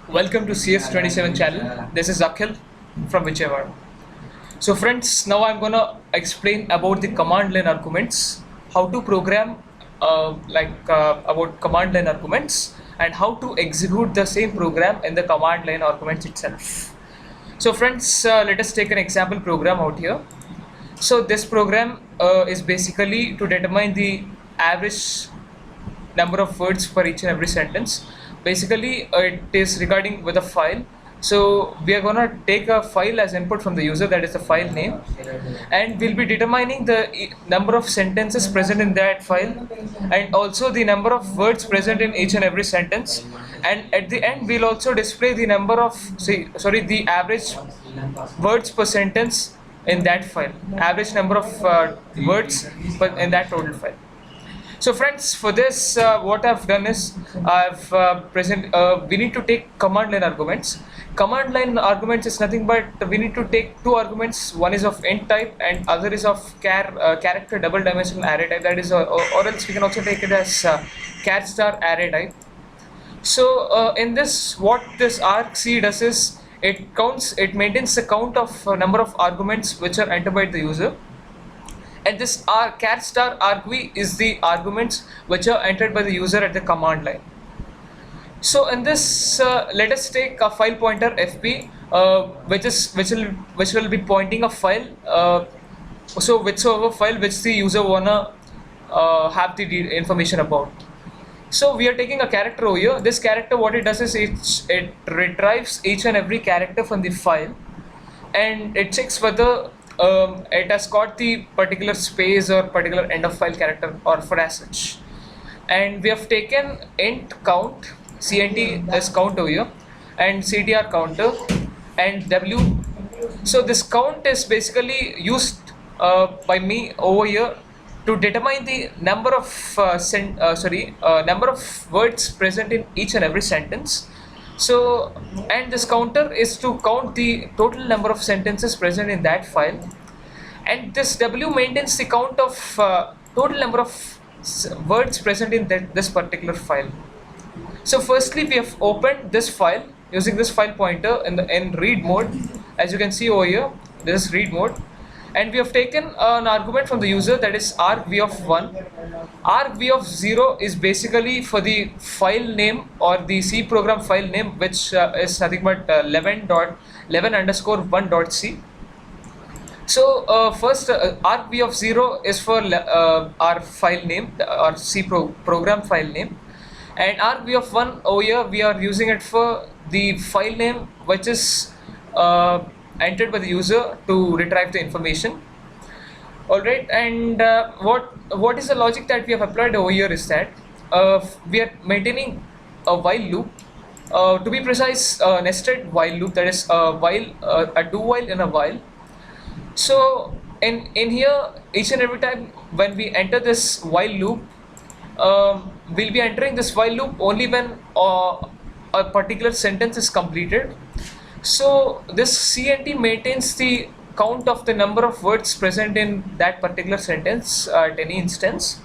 Welcome to CS27 channel. This is Akhil from Vijayawada. So friends, now I'm gonna explain about the command line arguments, how to program about command line arguments and how to execute the same program in the command line arguments itself. So friends, let us take an example program out here. So this program is basically to determine the average number of words for each and every sentence. Basically, it is regarding with a file. So we are gonna take a file as input from the user, that is the file name, and we'll be determining the number of sentences present in that file, and also the number of words present in each and every sentence. And at the end, we'll also display the number of the average words per sentence in that file, average number of words in that total file. So friends, for this, what I've done is we need to take command line arguments. Command line arguments is nothing but we need to take two arguments. One is of int type and other is of character double dimensional array type. That is, or else we can also take it as char star array type. So in this, what this argc does is it maintains the count of number of arguments which are entered by the user, and this char star argv is the arguments which are entered by the user at the command line. So in this, let us take a file pointer fp, which will be pointing a file. So whichever file which the user wanna have the information about. So we are taking a character over here. This character, what it does is it retrieves each and every character from the file, and it checks whether it has got the particular space or particular end of file character or for as such. And we have taken int count, cnt is count over here, and ctr counter, and w. So this count is basically used by me over here to determine the number of number of words present in each and every sentence. So, and this counter is to count the total number of sentences present in that file, and this w maintains the count of total number of words present in this particular file. So firstly, we have opened this file using this file pointer in read mode. As you can see over here, this is read mode, and we have taken an argument from the user, that is argv of 1. Argv of 0 is basically for the file name or the C program file name, which is nothing but 11 underscore 1.c. So first, argv of 0 is for our file name, our C program file name, and argv of 1 over here we are using it for the file name which is entered by the user to retrieve the information. Alright, and what is the logic that we have applied over here is that we are maintaining a while loop, to be precise, nested while loop, that is a do while in a while. So in here, each and every time when we enter this while loop, we'll be entering this while loop only when a particular sentence is completed. So this CNT maintains the count of the number of words present in that particular sentence at any instance,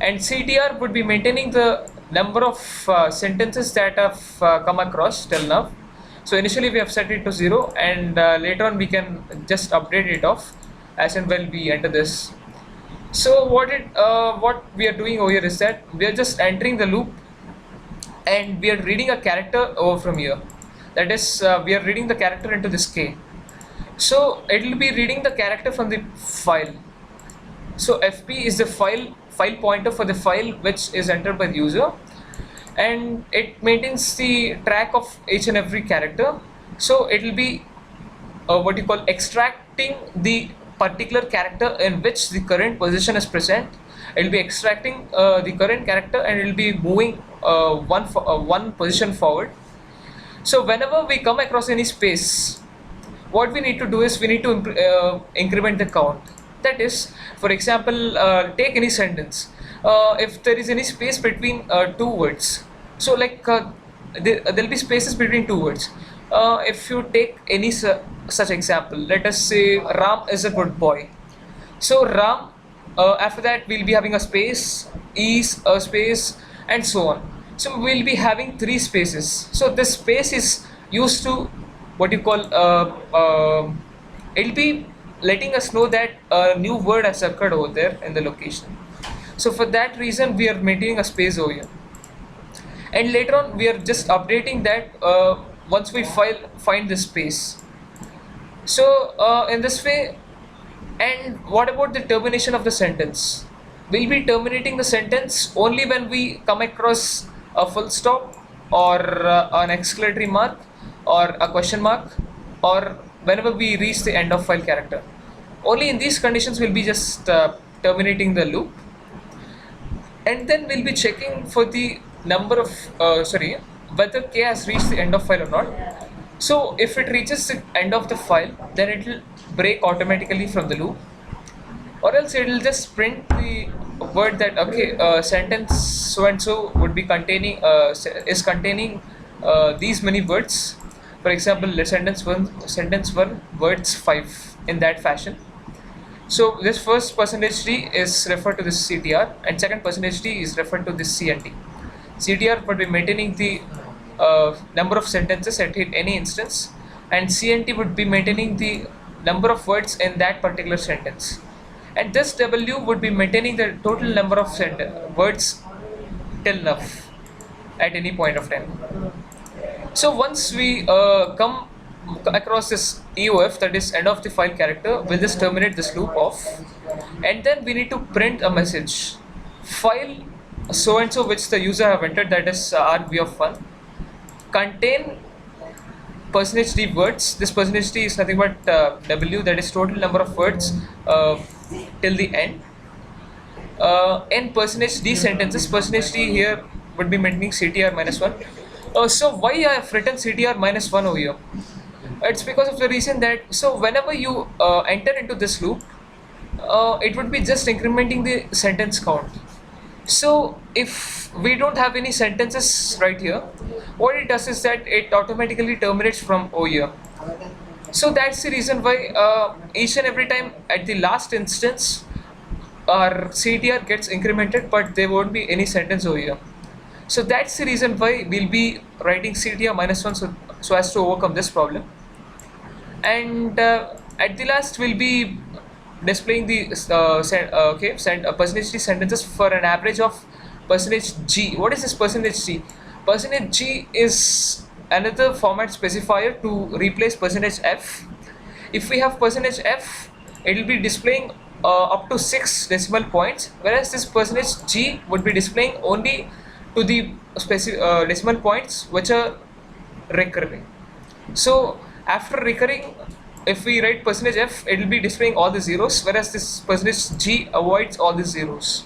and CTR would be maintaining the number of sentences that have come across till now. So initially we have set it to 0, and later on we can just update it off as and when we enter this. So what we are doing over here is that we are just entering the loop, and we are reading a character over from here. That is, we are reading the character into this k. So it will be reading the character from the file. So fp is the file pointer for the file which is entered by the user, and it maintains the track of each and every character. So it will be what you call extracting the particular character in which the current position is present. It will be extracting the current character, and it will be moving one position forward. So whenever we come across any space, what we need to do is we need to increment the count. That is, for example, take any sentence. If there is any space between two words, so like there'll be spaces between two words. If you take any such example, let us say Ram is a good boy. So Ram, after that we'll be having a space, is a space, and so on. So we'll be having three spaces. So this space is used to what you call it'll be letting us know that a new word has occurred over there in the location. So for that reason, we are maintaining a space over here. And later on, we are just updating that once we find the space. So in this way, and what about the termination of the sentence? We'll be terminating the sentence only when we come across a full stop or an exclamatory mark or a question mark or whenever we reach the end of file character. Only in these conditions we'll be just terminating the loop, and then we'll be checking for the number of whether k has reached the end of file or not. So if it reaches the end of the file, then it will break automatically from the loop, or else it will just print the word that okay, sentence so and so would be containing is containing these many words. For example, sentence one words 5 in that fashion. So this first percentage d is referred to this CTR, and second percentage d is referred to this CNT. CTR would be maintaining the number of sentences at any instance, and CNT would be maintaining the number of words in that particular sentence. And this W would be maintaining the total number of words till enough at any point of time. So once we come across this EOF, that is end of the file character, we'll just terminate this loop off, and then we need to print a message. File so and so which the user have entered, that is argv of 1, contain percentage d words. This percentage d is nothing but W, that is total number of words till the end. And percentage d sentences, percentage d here would be maintaining CTR minus 1. So why I have written CTR minus 1 over here? It's because of the reason that so whenever you enter into this loop, it would be just incrementing the sentence count. So if we don't have any sentences right here, what it does is that it automatically terminates from over here. So that's the reason why each and every time at the last instance our CTR gets incremented, but there won't be any sentence over here. So that's the reason why we'll be writing CTR minus 1 so as to overcome this problem. And at the last we'll be displaying the percentage d sentences for an average of percentage g. What is this percentage g? Percentage g is another format specifier to replace percentage f. If we have percentage f, it will be displaying up to 6 decimal points, whereas this percentage g would be displaying only to the decimal points which are recurring. So after recurring, if we write percentage f, it will be displaying all the zeros, whereas this percentage g avoids all the zeros.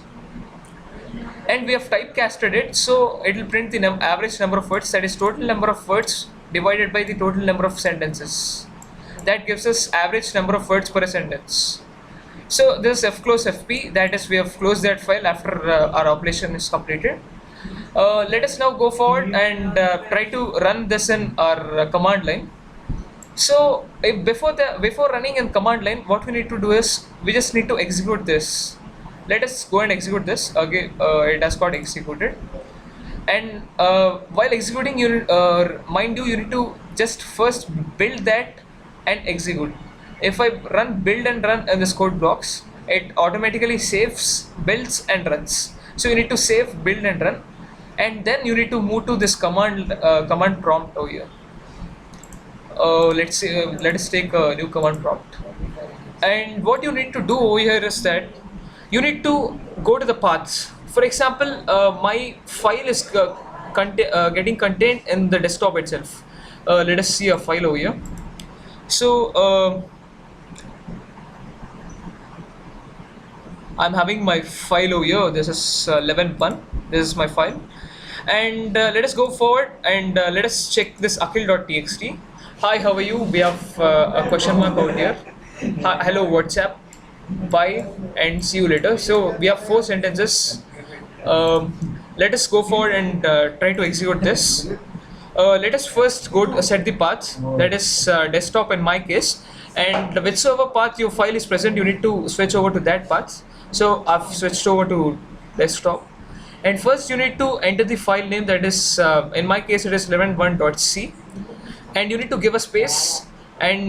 And we have typecasted it, so it will print the average number of words, that is total number of words divided by the total number of sentences. That gives us average number of words per sentence. So this is fclose fp, that is we have closed that file after our operation is completed. Let us now go forward and try to run this in our command line. So before running in command line, what we need to do is we just need to execute this. Let us go and execute this. Again, it has got executed. And while executing, mind you need to just first build that and execute. If I run build and run in this code blocks, it automatically saves, builds and runs. So you need to save, build and run, and then you need to move to this command prompt over here. Let us take a new command prompt. And what you need to do over here is that you need to go to the paths. For example, my file is getting contained in the desktop itself. Let us see a file over here. So I'm having my file over here. This is 11.1. This is my file. And let us go forward and let us check this akhil.txt. Hi, how are you? We have a question mark over here. Hi, hello, WhatsApp. Bye and see you later. So we have 4 sentences. Let us go forward and try to execute this. Let us first go to set the path, that is desktop in my case, and whichever path your file is present, you need to switch over to that path. So I've switched over to desktop, And first you need to enter the file name, that is in my case it is 11.1.c, and you need to give a space, and